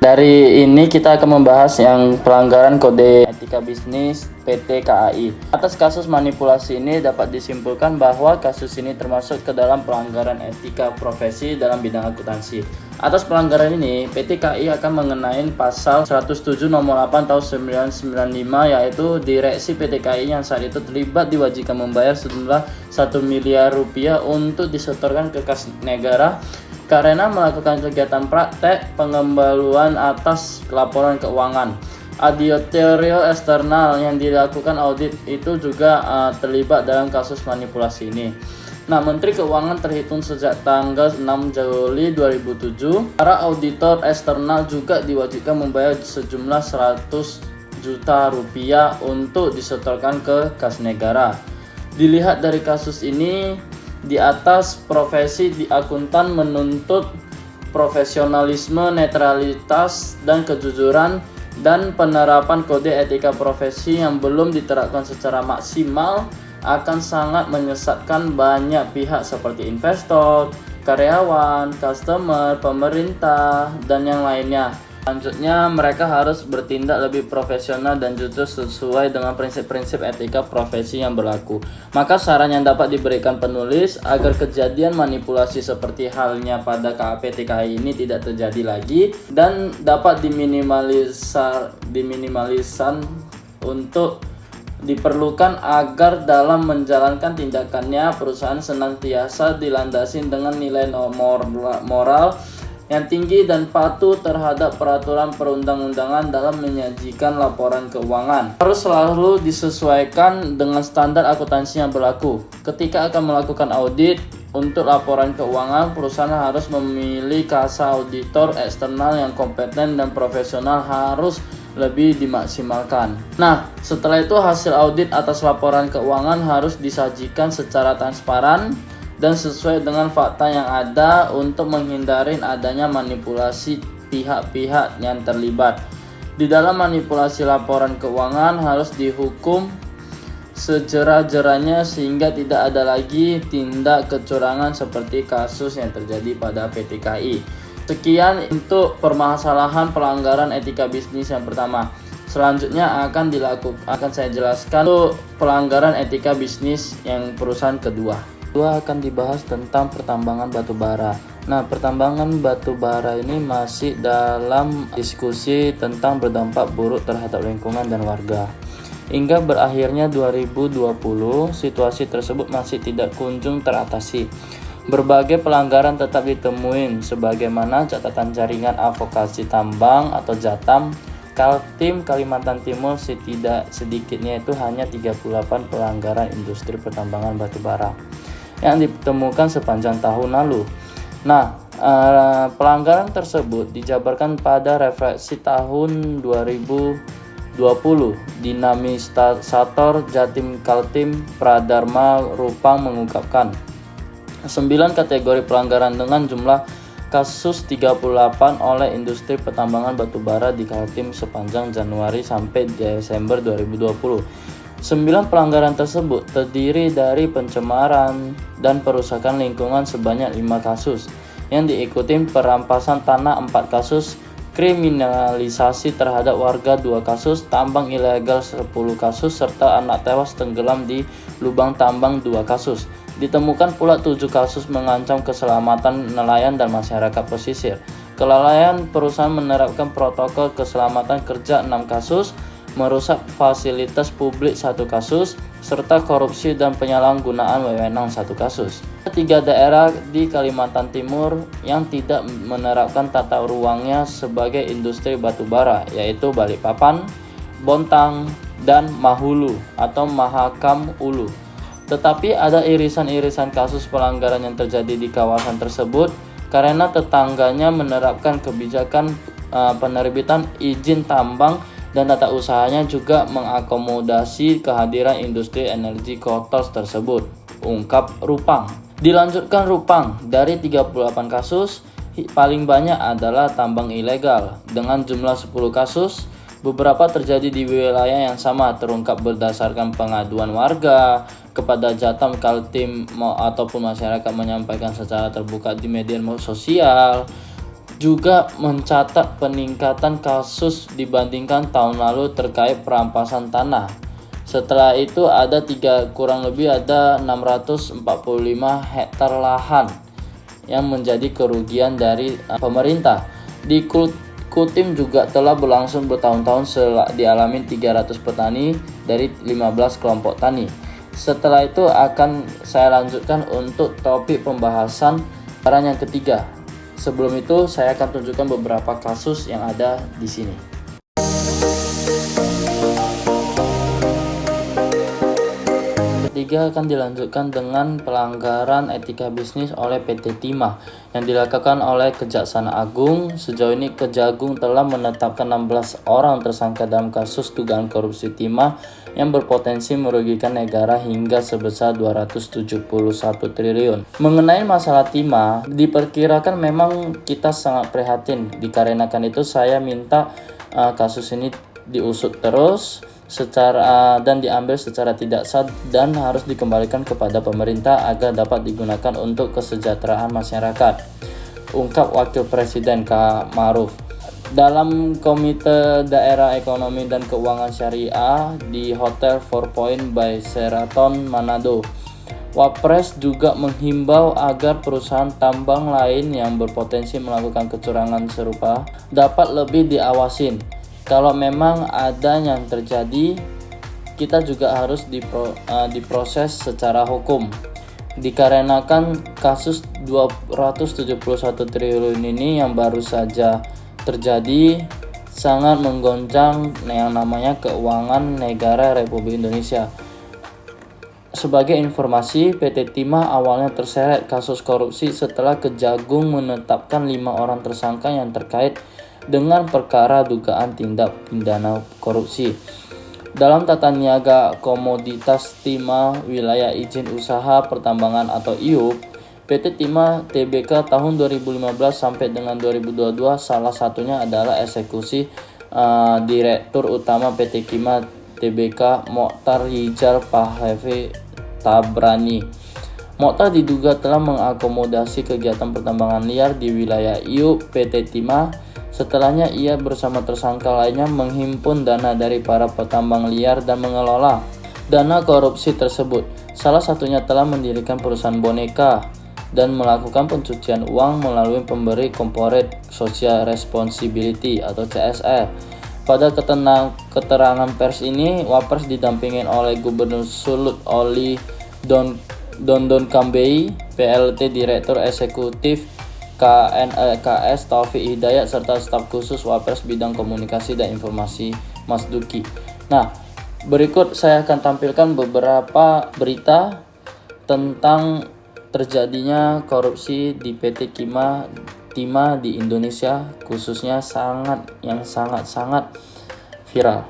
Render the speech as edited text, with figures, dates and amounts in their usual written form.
Dari ini kita akan membahas yang pelanggaran kode etika bisnis PT KAI. Atas kasus manipulasi ini dapat disimpulkan bahwa kasus ini termasuk ke dalam pelanggaran etika profesi dalam bidang akuntansi. Atas pelanggaran ini, PT KAI akan mengenai pasal 107 nomor 8 tahun 1995, yaitu direksi PT KAI yang saat itu terlibat diwajibkan membayar sejumlah 1 miliar rupiah untuk disetorkan ke kas negara karena melakukan kegiatan praktek pengembalian atas laporan keuangan. Auditorial eksternal yang dilakukan audit itu juga terlibat dalam kasus manipulasi ini. Nah, Menteri Keuangan terhitung sejak tanggal 6 Juli 2007. Para auditor eksternal juga diwajibkan membayar sejumlah 100 juta rupiah untuk disetorkan ke kas negara. Dilihat dari kasus ini, di atas profesi di akuntan menuntut profesionalisme, netralitas, dan kejujuran, dan penerapan kode etika profesi yang belum diterapkan secara maksimal akan sangat menyesatkan banyak pihak seperti investor, karyawan, customer, pemerintah, dan yang lainnya. Selanjutnya, mereka harus bertindak lebih profesional dan jujur sesuai dengan prinsip-prinsip etika profesi yang berlaku. Maka saran yang dapat diberikan penulis agar kejadian manipulasi seperti halnya pada PT KAI ini tidak terjadi lagi dan dapat diminimalisir untuk diperlukan agar dalam menjalankan tindakannya perusahaan senantiasa dilandasi dengan nilai moral yang tinggi dan patuh terhadap peraturan perundang-undangan dalam menyajikan laporan keuangan. Harus selalu disesuaikan dengan standar akuntansi yang berlaku. Ketika akan melakukan audit untuk laporan keuangan, perusahaan harus memilih kasa auditor eksternal yang kompeten dan profesional harus lebih dimaksimalkan. Nah, setelah itu hasil audit atas laporan keuangan harus disajikan secara transparan dan sesuai dengan fakta yang ada untuk menghindari adanya manipulasi pihak-pihak yang terlibat. Di dalam manipulasi laporan keuangan harus dihukum sejerat-jeratnya sehingga tidak ada lagi tindak kecurangan seperti kasus yang terjadi pada PT KAI. Sekian untuk permasalahan pelanggaran etika bisnis yang pertama. Selanjutnya akan saya jelaskan untuk pelanggaran etika bisnis yang perusahaan kedua. Akan dibahas tentang pertambangan batu bara. Nah, pertambangan batu bara ini masih dalam diskusi tentang berdampak buruk terhadap lingkungan dan warga. Hingga berakhirnya 2020, situasi tersebut masih tidak kunjung teratasi. Berbagai pelanggaran tetap ditemuin sebagaimana catatan Jaringan Advokasi Tambang atau JATAM Kaltim Kalimantan Timur, sedikitnya itu hanya 38 pelanggaran industri pertambangan batu bara yang ditemukan sepanjang tahun lalu. Nah, pelanggaran tersebut dijabarkan pada refleksi tahun 2020. Dinamisator Jatim Kaltim Pradharma Rupang mengungkapkan 9 kategori pelanggaran dengan jumlah kasus 38 oleh industri pertambangan batu bara di Kaltim sepanjang Januari sampai Desember 2020. 9 pelanggaran tersebut terdiri dari pencemaran dan perusakan lingkungan sebanyak 5 kasus, yang diikuti perampasan tanah 4 kasus, kriminalisasi terhadap warga 2 kasus, tambang ilegal 10 kasus, serta anak tewas tenggelam di lubang tambang 2 kasus. Ditemukan pula 7 kasus mengancam keselamatan nelayan dan masyarakat pesisir. Kelalaian perusahaan menerapkan protokol keselamatan kerja 6 kasus, merusak fasilitas publik 1 kasus, serta korupsi dan penyalahgunaan wewenang 1 kasus. 3 daerah di Kalimantan Timur yang tidak menerapkan tata ruangnya sebagai industri batu bara, yaitu Balikpapan, Bontang, dan Mahulu atau Mahakam Ulu. Tetapi ada irisan-irisan kasus pelanggaran yang terjadi di kawasan tersebut karena tetangganya menerapkan kebijakan penerbitan izin tambang dan tata usahanya juga mengakomodasi kehadiran industri energi kotor tersebut, ungkap Rupang. Dilanjutkan Rupang, dari 38 kasus, paling banyak adalah tambang ilegal dengan jumlah 10 kasus. Beberapa terjadi di wilayah yang sama, terungkap berdasarkan pengaduan warga kepada Jatam Kaltim ataupun masyarakat menyampaikan secara terbuka di media sosial. juga mencatat peningkatan kasus dibandingkan tahun lalu terkait perampasan tanah. Setelah itu kurang lebih ada 645 hektar lahan yang menjadi kerugian dari pemerintah. Di Kultim juga telah berlangsung bertahun-tahun dialami 300 petani dari 15 kelompok tani. Setelah itu akan saya lanjutkan untuk topik pembahasan saran yang ketiga. Sebelum itu saya akan tunjukkan beberapa kasus yang ada di sini. Ketiga akan dilanjutkan dengan pelanggaran etika bisnis oleh PT Timah yang dilakukan oleh Kejaksaan Agung. Sejauh ini Kejagung telah menetapkan 16 orang tersangka dalam kasus dugaan korupsi Timah yang berpotensi merugikan negara hingga sebesar 271 triliun. Mengenai masalah Timah, diperkirakan memang kita sangat prihatin. Dikarenakan itu saya minta kasus ini diusut terus dan diambil secara tidak sah dan harus dikembalikan kepada pemerintah agar dapat digunakan untuk kesejahteraan masyarakat, ungkap Wakil Presiden K. Ma'ruf. Dalam Komite Daerah Ekonomi dan Keuangan Syariah di Hotel 4 Point by Sheraton Manado, Wapres juga menghimbau agar perusahaan tambang lain yang berpotensi melakukan kecurangan serupa dapat lebih diawasin. Kalau memang ada yang terjadi, kita juga harus diproses secara hukum. Dikarenakan kasus 271 triliun ini yang baru saja terjadi sangat menggoncang yang namanya keuangan negara Republik Indonesia. Sebagai informasi, PT Timah awalnya terseret kasus korupsi setelah Kejagung menetapkan 5 orang tersangka yang terkait dengan perkara dugaan tindak pidana korupsi. Dalam Tata Niaga Komoditas Timah Wilayah Izin Usaha Pertambangan atau IUP, PT Timah Tbk tahun 2015 sampai dengan 2022 salah satunya adalah eksekusi Direktur Utama PT Timah Tbk Mokhtar Rijal Pahlavi Tabrani. Mokhtar diduga telah mengakomodasi kegiatan pertambangan liar di wilayah IUP PT Timah. Setelahnya ia bersama tersangka lainnya menghimpun dana dari para petambang liar dan mengelola dana korupsi tersebut. Salah satunya telah mendirikan perusahaan boneka dan melakukan pencucian uang melalui pemberi Corporate Social Responsibility atau CSR. Pada keterangan pers ini, Wapres didampingin oleh Gubernur Sulut Oli Dondon Kambei, PLT Direktur Eksekutif KNEKS Taufik Hidayat serta staf khusus Wapres bidang komunikasi dan informasi Mas Duki. Nah, berikut saya akan tampilkan beberapa berita tentang terjadinya korupsi di PT Timah di Indonesia, khususnya sangat viral.